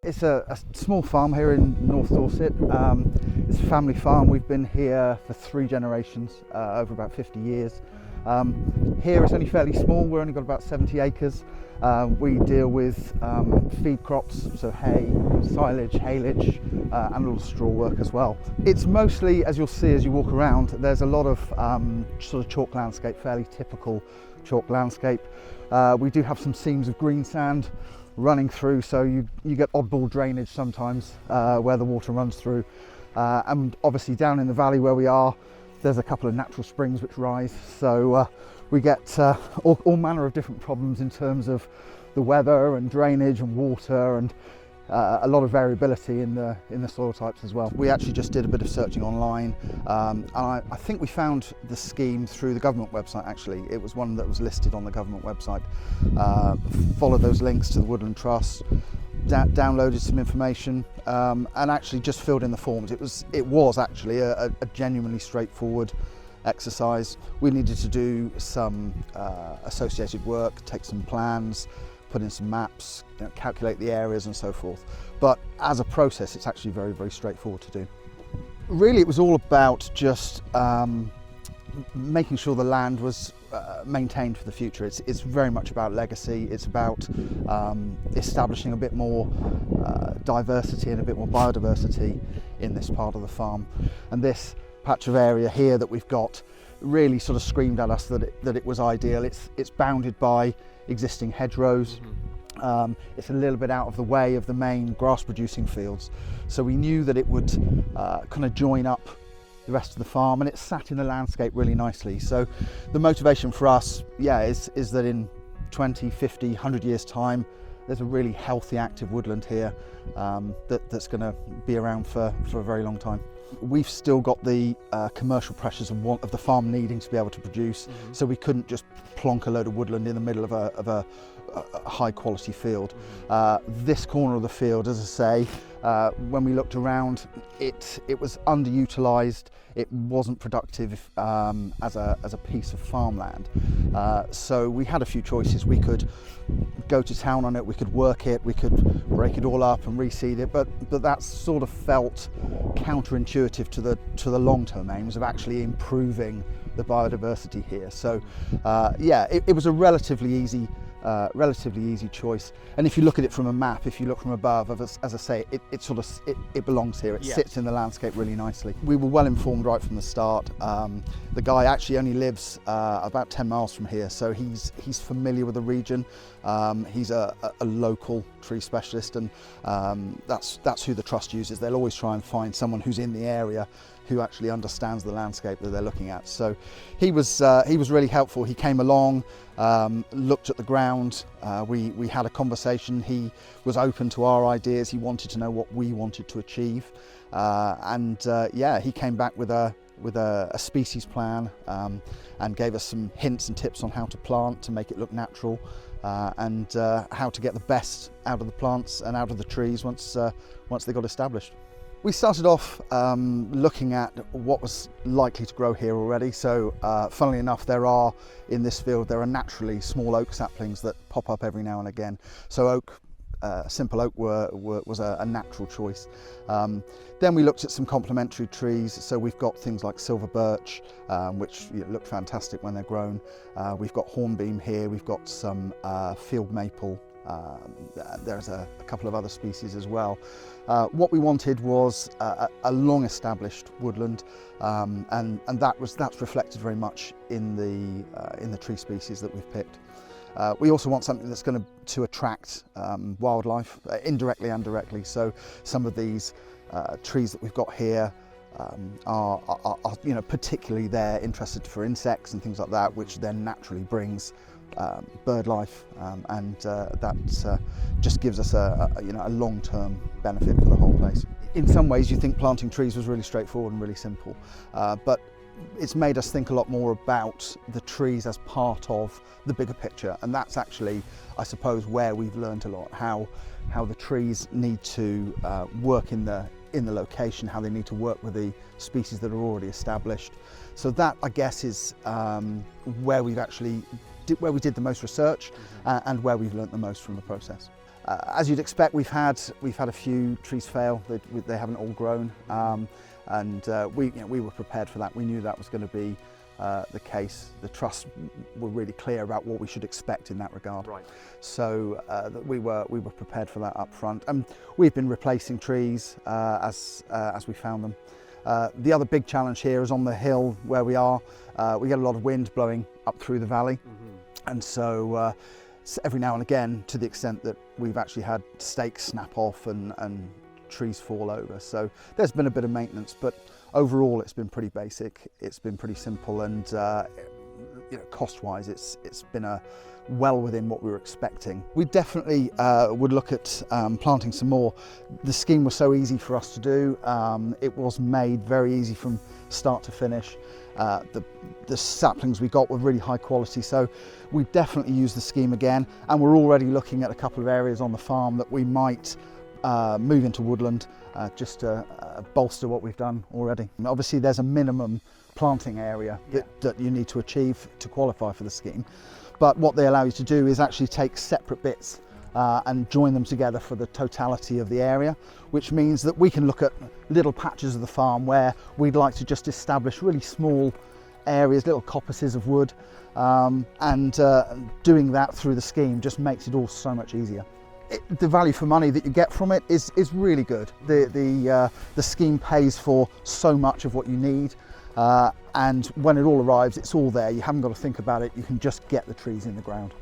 It's a small farm here in North Dorset. It's a family farm. We've been here for 3 generations, over about 50 years. Here it's only fairly small. We've only got about 70 acres. We deal with feed crops, so hay, silage, haylage, and a little straw work as well. It's mostly, as you'll see as you walk around, there's a lot of sort of chalk landscape, fairly typical chalk landscape. We do have some seams of green sand running through, so you get oddball drainage sometimes where the water runs through. And obviously down in the valley where we are, there's a couple of natural springs which rise, so we get all manner of different problems in terms of the weather and drainage and water, and a lot of variability in the soil types as well. We actually just did a bit of searching online, and I think we found the scheme through the government website. Actually, it was one that was listed on the government website. Followed those links to the Woodland Trust, downloaded some information, and actually just filled in the forms. It was actually a genuinely straightforward exercise. We needed to do some associated work, take some plans, put in some maps, calculate the areas and so forth. But as a process, it's actually very, very straightforward to do. Really, it was all about just making sure the land was maintained for the future. It's very much about legacy. It's about establishing a bit more diversity and a bit more biodiversity in this part of the farm. And this patch of area here that we've got really sort of screamed at us that it was ideal. It's bounded by existing hedgerows. It's a little bit out of the way of the main grass producing fields, so we knew that it would kind of join up the rest of the farm, and it sat in the landscape really nicely. So the motivation for us, is that in 20, 50, 100 years time, there's a really healthy, active woodland here that's going to be around for a very long time. We've still got the commercial pressures of the farm needing to be able to produce, so we couldn't just plonk a load of woodland in the middle of a high quality field. This corner of the field, as I say, when we looked around, it was underutilised. It wasn't productive as a piece of farmland. So we had a few choices. We could go to town on it, we could work it, we could break it all up and reseed it, but that sort of felt counterintuitive to the long-term aims of actually improving the biodiversity here. So it was a relatively easy choice. And if you look at it from a map, if you look from above, as I say, it belongs here. It sits in the landscape really nicely. We were well informed right from the start. The guy actually only lives about 10 miles from here, so he's familiar with the region. He's a local tree specialist, and that's who the trust uses. They'll always try and find someone who's in the area who actually understands the landscape that they're looking at. So he was really helpful. He came along, looked at the ground. We had a conversation. He was open to our ideas. He wanted to know what we wanted to achieve, and he came back with a species plan, and gave us some hints and tips on how to plant to make it look natural, and how to get the best out of the plants and out of the trees once they got established. We started off looking at what was likely to grow here already. So funnily enough, in this field there are naturally small oak saplings that pop up every now and again. So simple oak was a natural choice. Then we looked at some complementary trees. So we've got things like silver birch, which look fantastic when they're grown. We've got hornbeam here. We've got some field maple. There's a couple of other species as well. What we wanted was a long-established woodland, and that's reflected very much in the tree species that we've picked. We also want something that's going to attract wildlife, indirectly and directly. So some of these trees that we've got here are particularly they're interested for insects and things like that, which then naturally brings bird life, and that just gives us a long-term benefit for the whole place. In some ways, you think planting trees was really straightforward and really simple, but it's made us think a lot more about the trees as part of the bigger picture, and that's actually, I suppose, where we've learned a lot, how the trees need to work in the location, how they need to work with the species that are already established. So that, I guess, is where we did the most research, and where we've learnt the most from the process. As you'd expect, we've had a few trees fail. They haven't all grown, and we were prepared for that. We knew that was going to be the case. The Trust were really clear about what we should expect in that regard. Right. So we were prepared for that up front. And we've been replacing trees as we found them. The other big challenge here is on the hill where we are. We get a lot of wind blowing up through the valley, and so every now and again, to the extent that we've actually had stakes snap off and trees fall over. So there's been a bit of maintenance, but overall it's been pretty basic. It's been pretty simple, and cost-wise, it's been well within what we were expecting. We definitely would look at planting some more. The scheme was so easy for us to do. It was made very easy from start to finish. The saplings we got were really high quality, so we definitely use the scheme again, and we're already looking at a couple of areas on the farm that we might move into woodland just to bolster what we've done already. And obviously there's a minimum planting area that you need to achieve to qualify for the scheme, but what they allow you to do is actually take separate bits and join them together for the totality of the area, which means that we can look at little patches of the farm where we'd like to just establish really small areas, little coppices of wood, and doing that through the scheme just makes it all so much easier. The value for money that you get from it is really good. The scheme pays for so much of what you need, and when it all arrives, it's all there. You haven't got to think about it. You can just get the trees in the ground.